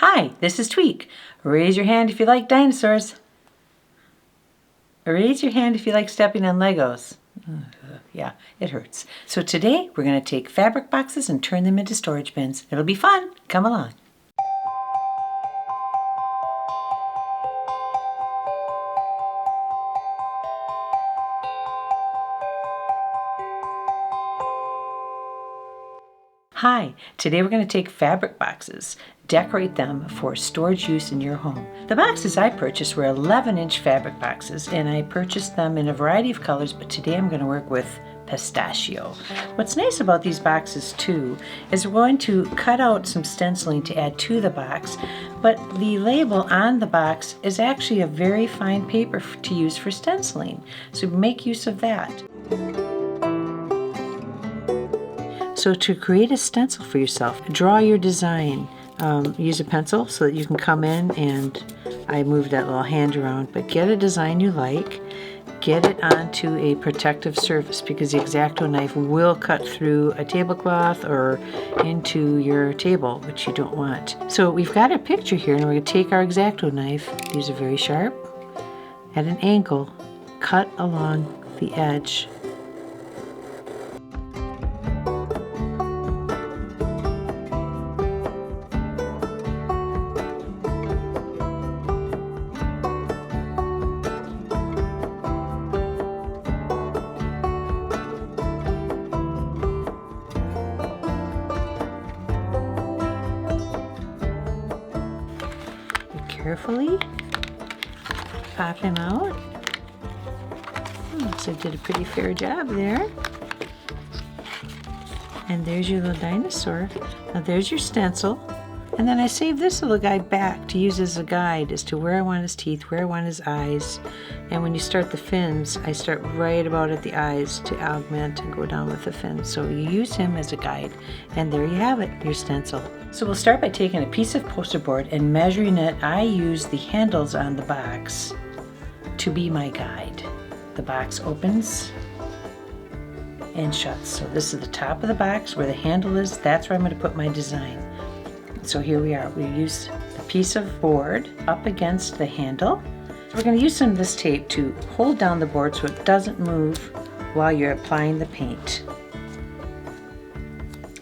Hi, this is Tweek. Raise your hand if you like dinosaurs. Raise your hand if you like stepping on Legos. Yeah, it hurts. So today we're going to take fabric boxes and turn them into storage bins. It'll be fun. Come along. Hi, today we're going to take fabric boxes, decorate them for storage use in your home. The boxes I purchased were 11-inch fabric boxes, and I purchased them in a variety of colors, but today I'm going to work with pistachio. What's nice about these boxes too is we're going to cut out some stenciling to add to the box, but the label on the box is actually a very fine paper to use for stenciling, so make use of that. So to create a stencil for yourself, draw your design. Use a pencil so that you can come in, and I moved that little hand around, but get a design you like, get it onto a protective surface because the X-Acto knife will cut through a tablecloth or into your table, which you don't want. So we've got a picture here, and we're going to take our X-Acto knife, these are very sharp, at an angle, cut along the edge. Carefully pop him out. So I did a pretty fair job there. And there's your little dinosaur. Now there's your stencil. And then I saved this little guy back to use as a guide as to where I want his teeth, where I want his eyes. And when you start the fins, I start right about at the eyes to augment and go down with the fins. So you use him as a guide. And there you have it, your stencil. So we'll start by taking a piece of poster board and measuring it. I use the handles on the box to be my guide. The box opens and shuts. So this is the top of the box where the handle is. That's where I'm going to put my design. So here we are. We use a piece of board up against the handle. So we're going to use some of this tape to hold down the board so it doesn't move while you're applying the paint.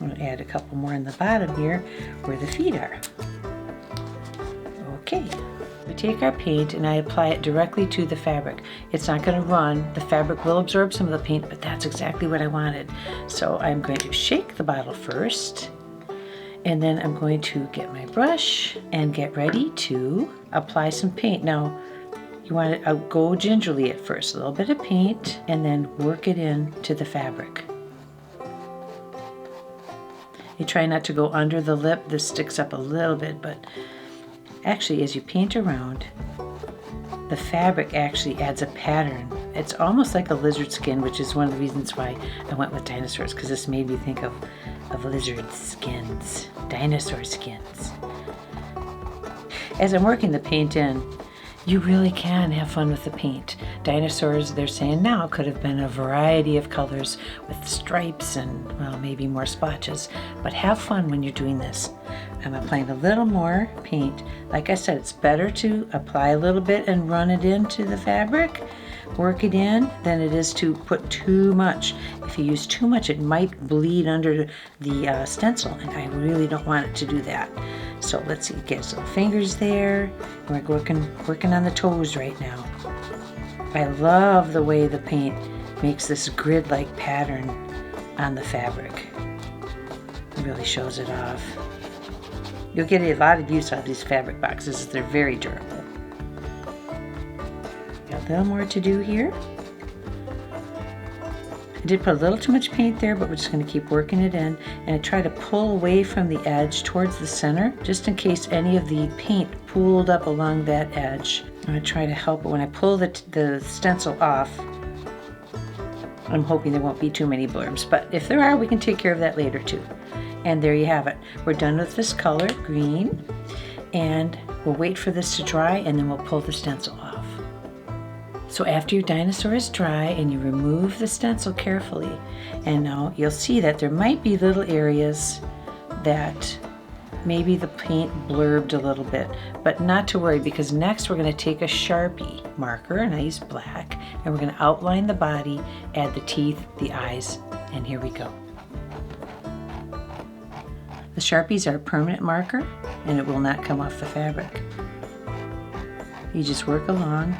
I'm going to add a couple more in the bottom here where the feet are. Okay, we take our paint and I apply it directly to the fabric. It's not going to run. The fabric will absorb some of the paint, but that's exactly what I wanted. So I'm going to shake the bottle first, and then I'm going to get my brush and get ready to apply some paint. Now, you want to go gingerly at first, a little bit of paint, and then work it in to the fabric. You try not to go under the lip. This sticks up a little bit, but actually as you paint around, the fabric actually adds a pattern. It's almost like a lizard skin, which is one of the reasons why I went with dinosaurs, because this made me think of lizard skins, dinosaur skins. As I'm working the paint in, you really can have fun with the paint. Dinosaurs, they're saying now, could have been a variety of colors with stripes and, well, maybe more splotches. But have fun when you're doing this. I'm applying a little more paint. Like I said, it's better to apply a little bit and run it into the fabric, work it in, than it is to put too much. If you use too much, it might bleed under the stencil, and I really don't want it to do that. So let's see, get some fingers there. We're working on the toes right now. I love the way the paint makes this grid-like pattern on the fabric. It really shows it off. You'll get a lot of use out of these fabric boxes. They're very durable. Got a little more to do here. I did put a little too much paint there, but we're just going to keep working it in, and I try to pull away from the edge towards the center, just in case any of the paint pooled up along that edge. I'm going to try to help it. When I pull the stencil off, I'm hoping there won't be too many blurbs, but if there are, we can take care of that later too. And there you have it. We're done with this color, green, and we'll wait for this to dry, and then we'll pull the stencil off. So after your dinosaur is dry, and you remove the stencil carefully, and now you'll see that there might be little areas that maybe the paint blurbed a little bit, but not to worry, because next we're going to take a Sharpie marker, a nice black, and we're going to outline the body, add the teeth, the eyes, and here we go. The Sharpies are a permanent marker and it will not come off the fabric. You just work along.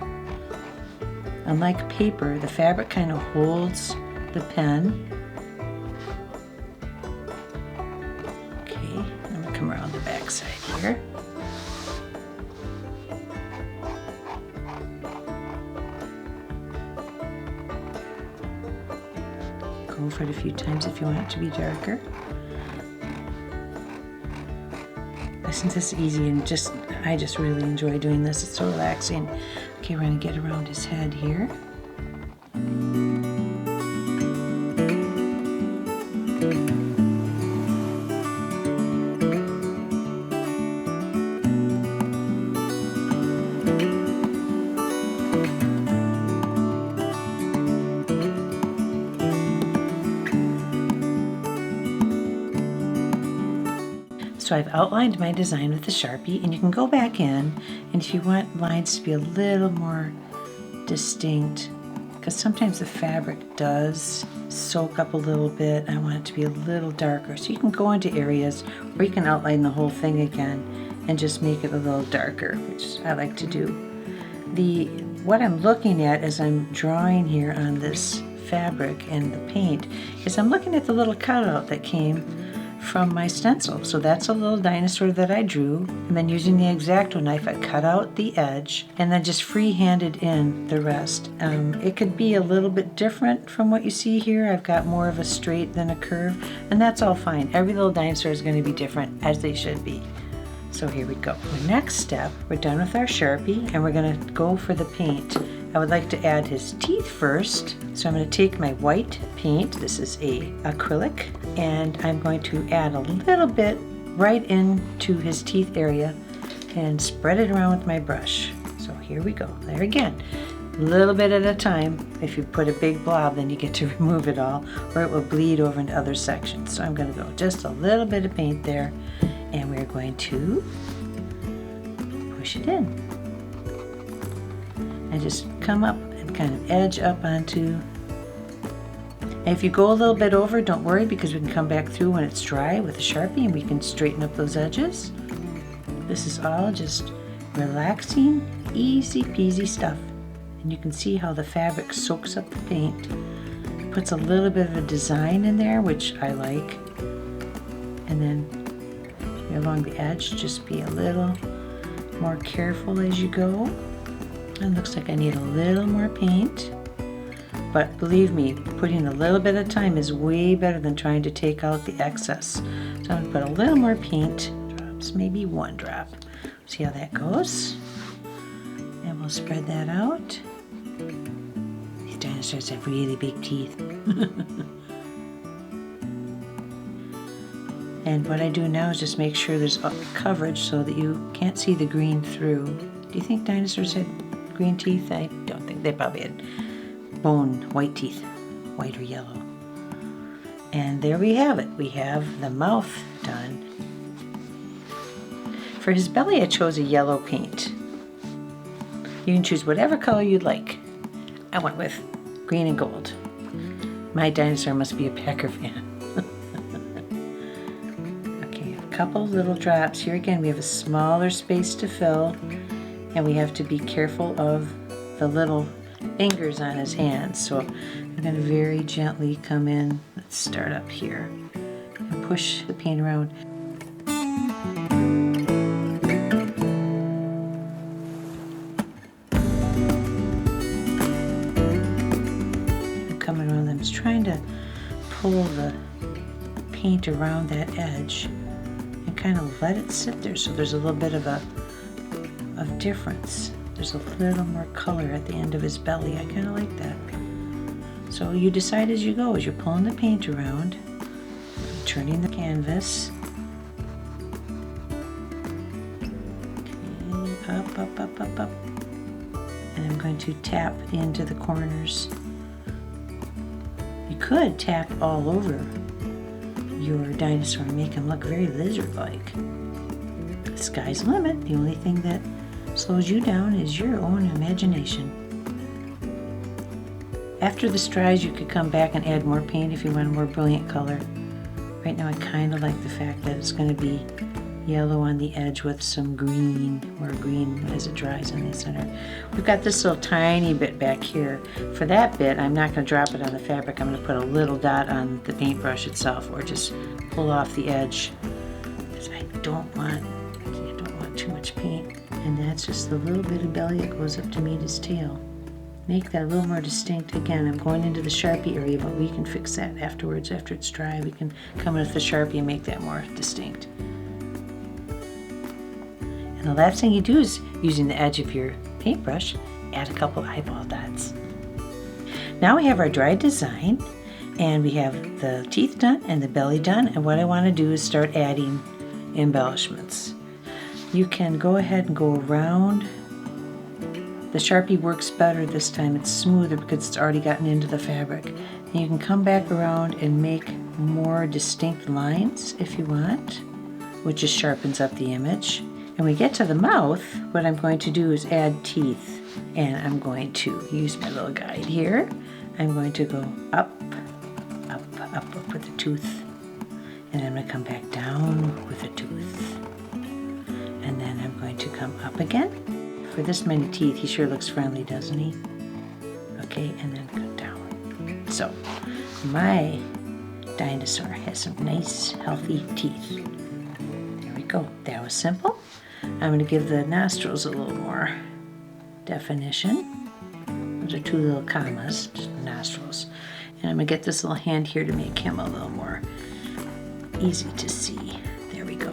Unlike paper, the fabric kind of holds the pen. Okay, I'm going to come around the back side here. Go for it a few times if you want it to be darker. Isn't this easy? And I just really enjoy doing this. It's so relaxing. Okay, we're going to get around his head here. So I've outlined my design with the Sharpie, and you can go back in, and if you want lines to be a little more distinct, because sometimes the fabric does soak up a little bit, I want it to be a little darker. So you can go into areas where you can outline the whole thing again and just make it a little darker, which I like to do. What I'm looking at as I'm drawing here on this fabric and the paint is I'm looking at the little cutout that came from my stencil. So that's a little dinosaur that I drew, and then using the X-Acto knife I cut out the edge and then just free-handed in the rest. It could be a little bit different from what you see here. I've got more of a straight than a curve, and that's all fine. Every little dinosaur is going to be different, as they should be. So here we go. The next step, we're done with our Sharpie and we're going to go for the paint. I would like to add his teeth first. So I'm going to take my white paint, this is a acrylic, and I'm going to add a little bit right into his teeth area and spread it around with my brush. So here we go. There again, a little bit at a time. If you put a big blob, then you get to remove it all, or it will bleed over into other sections. So I'm going to go just a little bit of paint there, and we're going to push it in. And just come up and kind of edge up onto. And if you go a little bit over, don't worry, because we can come back through when it's dry with a Sharpie and we can straighten up those edges. This is all just relaxing, easy peasy stuff. And you can see how the fabric soaks up the paint. Puts a little bit of a design in there, which I like. And then along the edge, just be a little more careful as you go. It looks like I need a little more paint, but believe me, putting a little bit of time is way better than trying to take out the excess. So I'm going to put a little more paint, drops, maybe one drop. See how that goes? And we'll spread that out. These dinosaurs have really big teeth. And what I do now is just make sure there's coverage so that you can't see the green through. Do you think dinosaurs had green teeth? I don't think. They probably had bone white teeth, white or yellow. And there we have it. We have the mouth done. For his belly, I chose a yellow paint. You can choose whatever color you'd like. I went with green and gold. My dinosaur must be a Packer fan. Couple little drops. Here again, we have a smaller space to fill, and we have to be careful of the little fingers on his hands. So I'm going to very gently come in. Let's start up here and push the paint around. I'm coming around. I'm just trying to pull the paint around that edge. Kind of let it sit there so there's a little bit of difference. There's a little more color at the end of his belly. I kind of like that. So you decide as you go, as you're pulling the paint around, turning the canvas. Okay, up, up, up, up, up. And I'm going to tap into the corners. You could tap all over your dinosaur and make him look very lizard-like. The sky's the limit. The only thing that slows you down is your own imagination. After this dries, you could come back and add more paint if you want a more brilliant color. Right now I kind of like the fact that it's going to be yellow on the edge with some green, more green as it dries in the center. We've got this little tiny bit back here. For that bit, I'm not going to drop it on the fabric. I'm going to put a little dot on the paintbrush itself, or just pull off the edge, because I don't want too much paint. And that's just the little bit of belly that goes up to meet his tail. Make that a little more distinct. Again, I'm going into the Sharpie area, but we can fix that afterwards. After it's dry, we can come in with the Sharpie and make that more distinct. And the last thing you do is, using the edge of your paintbrush, add a couple eyeball dots. Now we have our dry design, and we have the teeth done and the belly done, and what I want to do is start adding embellishments. You can go ahead and go around. The Sharpie works better this time. It's smoother because it's already gotten into the fabric. And you can come back around and make more distinct lines if you want, which just sharpens up the image. And when we get to the mouth, what I'm going to do is add teeth. And I'm going to use my little guide here. I'm going to go up, up, up with the tooth. And then I'm going to come back down with a tooth. And then I'm going to come up again. For this many teeth, he sure looks friendly, doesn't he? Okay, and then go down. So, my dinosaur has some nice, healthy teeth. There we go. That was simple. I'm going to give the nostrils a little more definition. Those are two little commas, just nostrils. And I'm going to get this little hand here to make him a little more easy to see. There we go.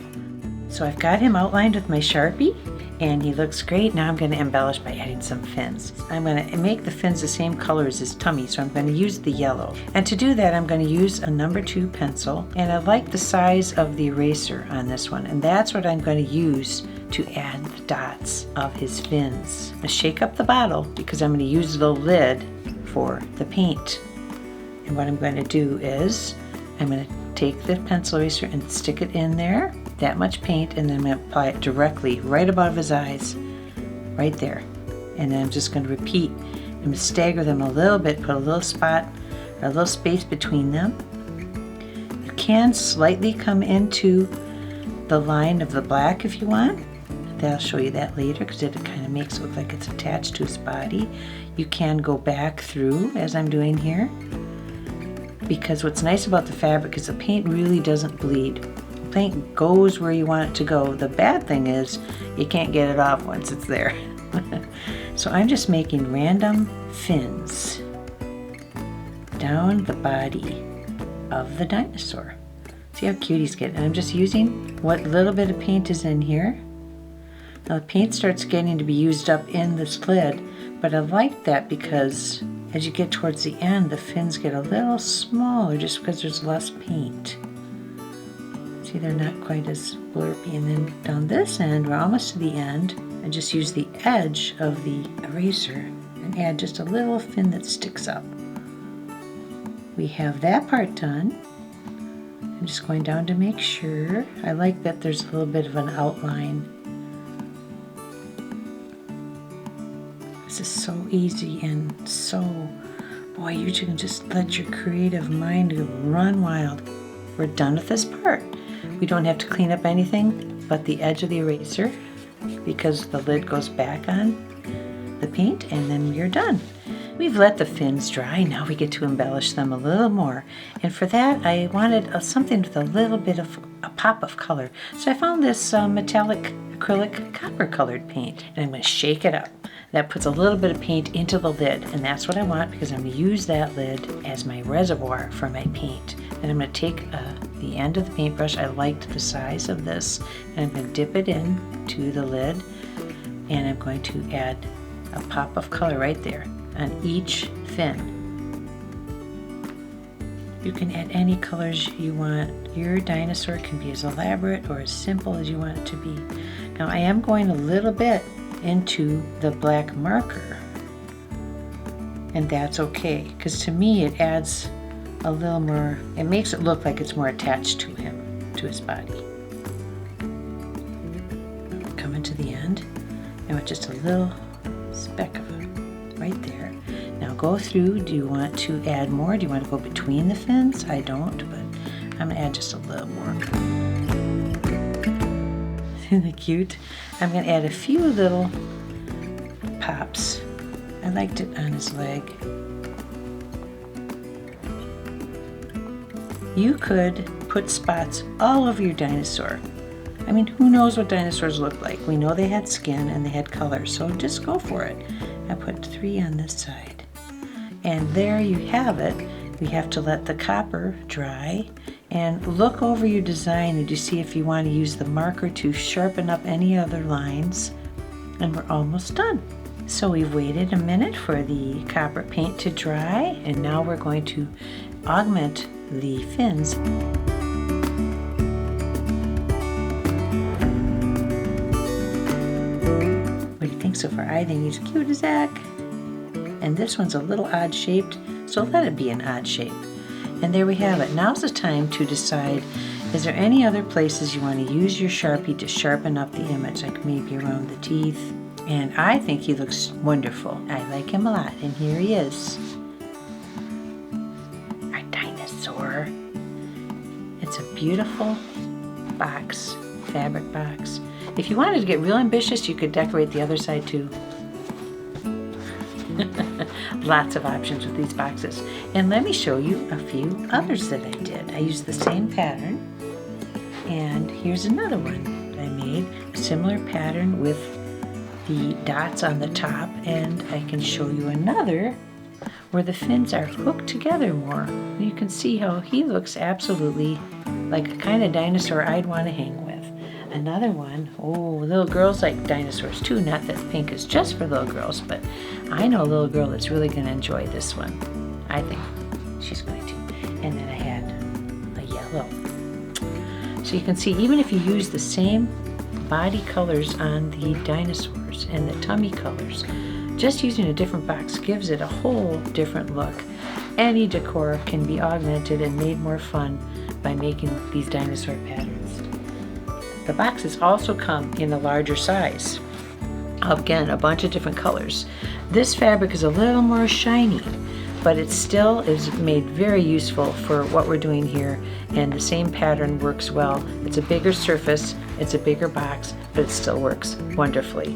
So I've got him outlined with my Sharpie, and he looks great. Now I'm going to embellish by adding some fins. I'm going to make the fins the same color as his tummy, so I'm going to use the yellow. And to do that, I'm going to use a number 2 pencil, and I like the size of the eraser on this one, and that's what I'm going to use to add the dots of his fins. I'm going to shake up the bottle because I'm going to use the lid for the paint. And what I'm going to do is, I'm going to take the pencil eraser and stick it in there, that much paint, and then I'm going to apply it directly right above his eyes, right there. And then I'm just going to repeat. I'm going to stagger them a little bit, put a little spot or a little space between them. You can slightly come into the line of the black if you want. I'll show you that later because it kind of makes it look like it's attached to his body. You can go back through as I'm doing here, because what's nice about the fabric is the paint really doesn't bleed. The paint goes where you want it to go. The bad thing is you can't get it off once it's there. So I'm just making random fins down the body of the dinosaur. See how cute he's getting. And I'm just using what little bit of paint is in here. Now the paint starts getting to be used up in this lid, but I like that because as you get towards the end, the fins get a little smaller just because there's less paint. See, they're not quite as blurby. And then down this end, we're almost to the end, I just use the edge of the eraser and add just a little fin that sticks up. We have that part done. I'm just going down to make sure. I like that there's a little bit of an outline. This is so easy and so, boy, you can just let your creative mind run wild. We're done with this part. We don't have to clean up anything but the edge of the eraser because the lid goes back on the paint, and then you're done. We've let the fins dry. Now we get to embellish them a little more. And for that, I wanted something with a little bit of a pop of color. So I found this metallic acrylic copper colored paint, and I'm going to shake it up. That puts a little bit of paint into the lid, and that's what I want because I'm going to use that lid as my reservoir for my paint. And I'm going to take the end of the paintbrush. I liked the size of this, and I'm going to dip it in to the lid, and I'm going to add a pop of color right there on each fin. You can add any colors you want. Your dinosaur can be as elaborate or as simple as you want it to be. Now I am going a little bit into the black marker, and that's okay because to me it adds a little more, it makes it look like it's more attached to him, to his body. onto the end. And with just a little speck of it right there. Now go through. Do you want to add more? Do you want to go between the fins? I don't, but I'm going to add just a little more. Isn't that cute? I'm going to add a few little pops. I liked it on his leg. You could put spots all over your dinosaur. I mean, who knows what dinosaurs look like? We know they had skin and they had color, so just go for it. I put 3 on this side. And there you have it. We have to let the copper dry and look over your design and to see if you want to use the marker to sharpen up any other lines. And we're almost done. So we've waited a minute for the copper paint to dry, and now we're going to augment the fins. What do you think so far? I think he's cute as heck. And this one's a little odd shaped, so let it be an odd shape. And there we have it. Now's the time to decide, is there any other places you want to use your Sharpie to sharpen up the image, like maybe around the teeth? And I think he looks wonderful. I like him a lot, and here he is. Our dinosaur. It's a beautiful box, fabric box. If you wanted to get real ambitious, you could decorate the other side too. Lots of options with these boxes. And let me show you a few others that I did. I used the same pattern, and here's another one that I made. A similar pattern with the dots on the top, and I can show you another where the fins are hooked together more. You can see how he looks absolutely like a kind of dinosaur I'd want to hang with. Another one, oh, little girls like dinosaurs too. Not that pink is just for little girls, but I know a little girl that's really going to enjoy this one. I think she's going to. And then I had a yellow. So you can see, even if you use the same body colors on the dinosaurs and the tummy colors, just using a different box gives it a whole different look. Any decor can be augmented and made more fun by making these dinosaur patterns. The boxes also come in a larger size. Again, a bunch of different colors. This fabric is a little more shiny, but it still is made very useful for what we're doing here, and the same pattern works well. It's a bigger surface, it's a bigger box, but it still works wonderfully.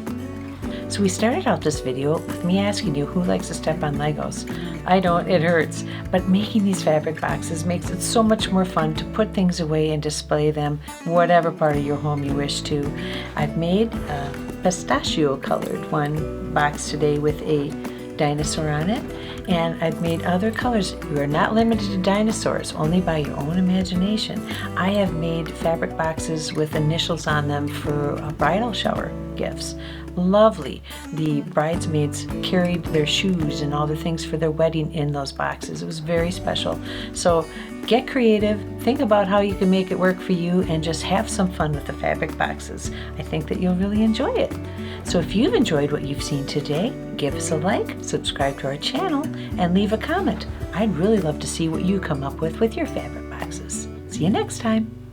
So we started out this video with me asking you who likes to step on Legos. I don't, it hurts. But making these fabric boxes makes it so much more fun to put things away and display them whatever part of your home you wish to. I've made a pistachio colored one box today with a dinosaur on it, and I've made other colors. You are not limited to dinosaurs, only by your own imagination. I have made fabric boxes with initials on them for bridal shower gifts. Lovely. The bridesmaids carried their shoes and all the things for their wedding in those boxes. It was very special. So get creative, think about how you can make it work for you, and just have some fun with the fabric boxes. I think that you'll really enjoy it. So if you've enjoyed what you've seen today, give us a like, subscribe to our channel, and leave a comment. I'd really love to see what you come up with your fabric boxes. See you next time.